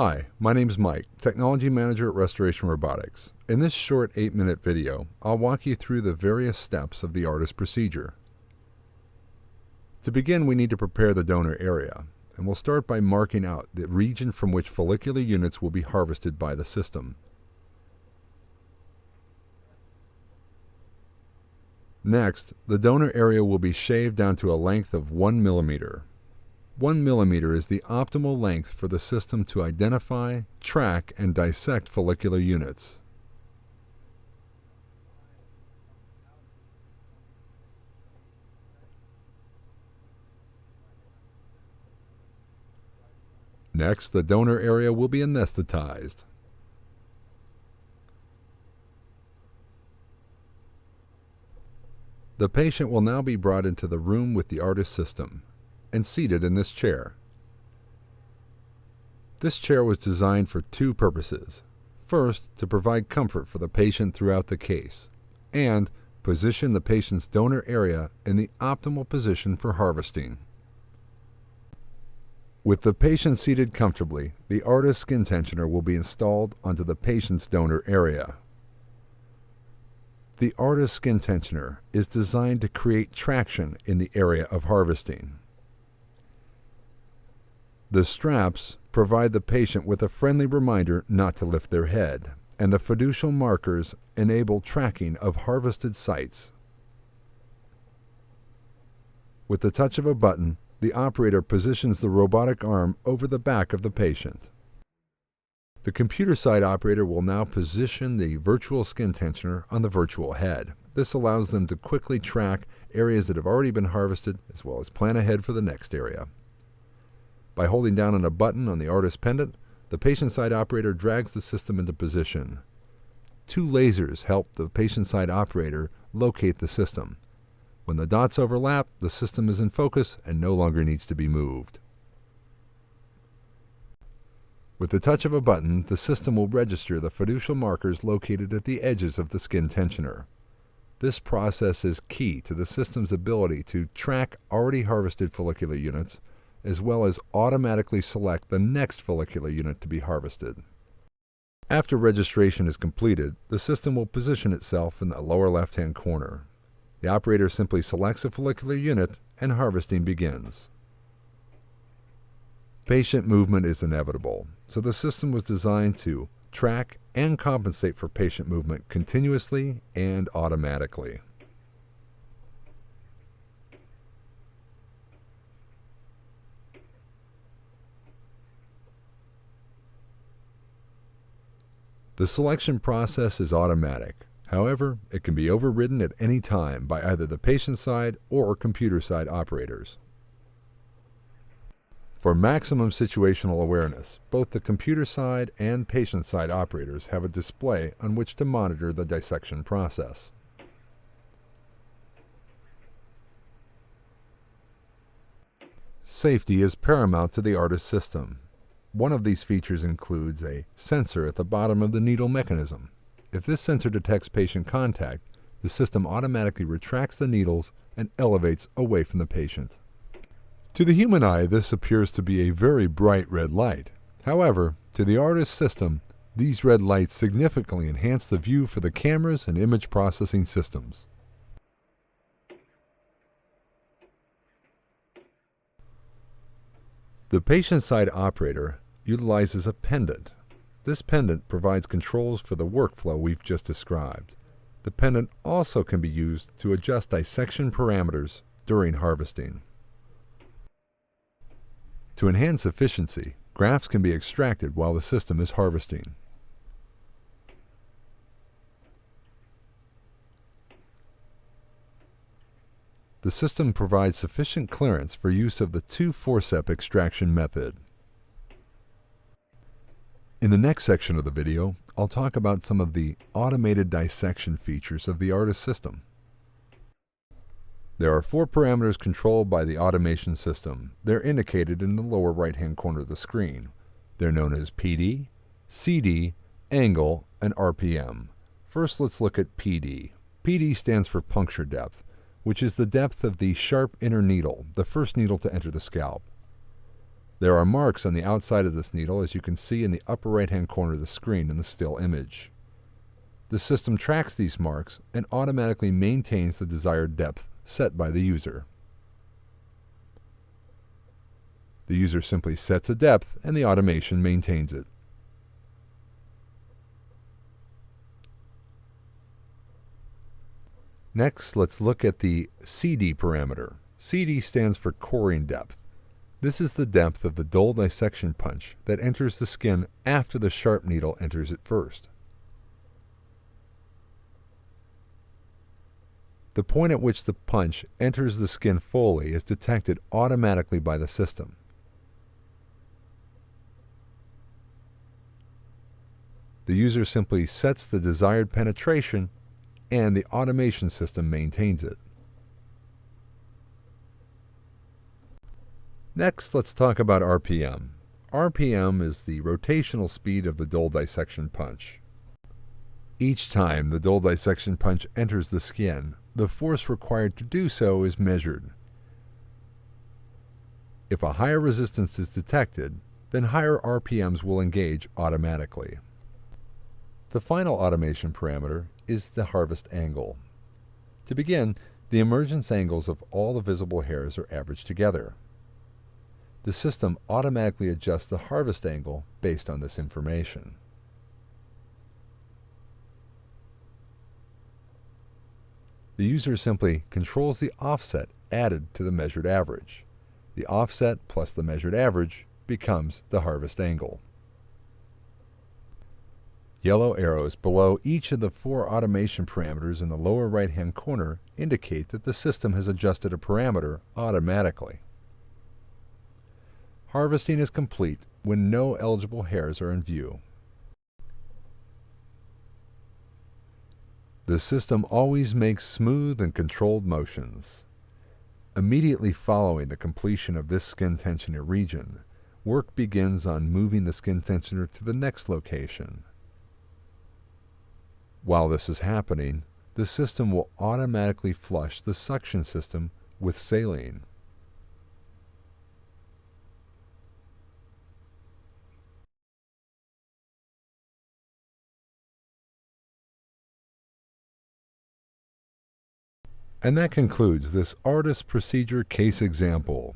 Hi, my name is Mike, Technology Manager at Restoration Robotics. In this short 8-minute video, I'll walk you through the various steps of the Artas procedure. To begin, we need to prepare the donor area, and we'll start by marking out the region from which follicular units will be harvested by the system. Next, the donor area will be shaved down to a length of 1 millimeter. 1 millimeter is the optimal length for the system to identify, track, and dissect follicular units. Next, the donor area will be anesthetized. The patient will now be brought into the room with the Artas system and seated in this chair. This chair was designed for two purposes. First, to provide comfort for the patient throughout the case, and position the patient's donor area in the optimal position for harvesting. With the patient seated comfortably, the Artas skin tensioner will be installed onto the patient's donor area. The Artas skin tensioner is designed to create traction in the area of harvesting. The straps provide the patient with a friendly reminder not to lift their head, and the fiducial markers enable tracking of harvested sites. With the touch of a button, the operator positions the robotic arm over the back of the patient. The computer side operator will now position the virtual skin tensioner on the virtual head. This allows them to quickly track areas that have already been harvested, as well as plan ahead for the next area. By holding down on a button on the Artas pendant, the patient side operator drags the system into position. Two lasers help the patient side operator locate the system. When the dots overlap, the system is in focus and no longer needs to be moved. With the touch of a button, the system will register the fiducial markers located at the edges of the skin tensioner. This process is key to the system's ability to track already harvested follicular units, as well as automatically select the next follicular unit to be harvested. After registration is completed, the system will position itself in the lower left-hand corner. The operator simply selects a follicular unit and harvesting begins. Patient movement is inevitable, so the system was designed to track and compensate for patient movement continuously and automatically. The selection process is automatic. However, it can be overridden at any time by either the patient side or computer side operators. For maximum situational awareness, both the computer side and patient side operators have a display on which to monitor the dissection process. Safety is paramount to the Artas system. One of these features includes a sensor at the bottom of the needle mechanism. If this sensor detects patient contact, the system automatically retracts the needles and elevates away from the patient. To the human eye, this appears to be a very bright red light. However, to the Artas system, these red lights significantly enhance the view for the cameras and image processing systems. The patient side operator utilizes a pendant. This pendant provides controls for the workflow we've just described. The pendant also can be used to adjust dissection parameters during harvesting. To enhance efficiency, grafts can be extracted while the system is harvesting. The system provides sufficient clearance for use of the two-forceps extraction method. In the next section of the video, I'll talk about some of the automated dissection features of the Artas system. There are 4 parameters controlled by the automation system. They're indicated in the lower right-hand corner of the screen. They're known as PD, CD, angle, and RPM. First, let's look at PD. PD stands for puncture depth, which is the depth of the sharp inner needle, the first needle to enter the scalp. There are marks on the outside of this needle, as you can see in the upper right-hand corner of the screen in the still image. The system tracks these marks and automatically maintains the desired depth set by the user. The user simply sets a depth and the automation maintains it. Next, let's look at the CD parameter. CD stands for coring depth. This is the depth of the dull dissection punch that enters the skin after the sharp needle enters it first. The point at which the punch enters the skin fully is detected automatically by the system. The user simply sets the desired penetration and the automation system maintains it. Next, let's talk about RPM. RPM is the rotational speed of the dull dissection punch. Each time the dull dissection punch enters the skin, the force required to do so is measured. If a higher resistance is detected, then higher RPMs will engage automatically. The final automation parameter is the harvest angle. To begin, the emergence angles of all the visible hairs are averaged together. The system automatically adjusts the harvest angle based on this information. The user simply controls the offset added to the measured average. The offset plus the measured average becomes the harvest angle. Yellow arrows below each of the 4 automation parameters in the lower right-hand corner indicate that the system has adjusted a parameter automatically. Harvesting is complete when no eligible hairs are in view. The system always makes smooth and controlled motions. Immediately following the completion of this skin tensioner region, work begins on moving the skin tensioner to the next location. While this is happening, the system will automatically flush the suction system with saline. And that concludes this Artas procedure case example.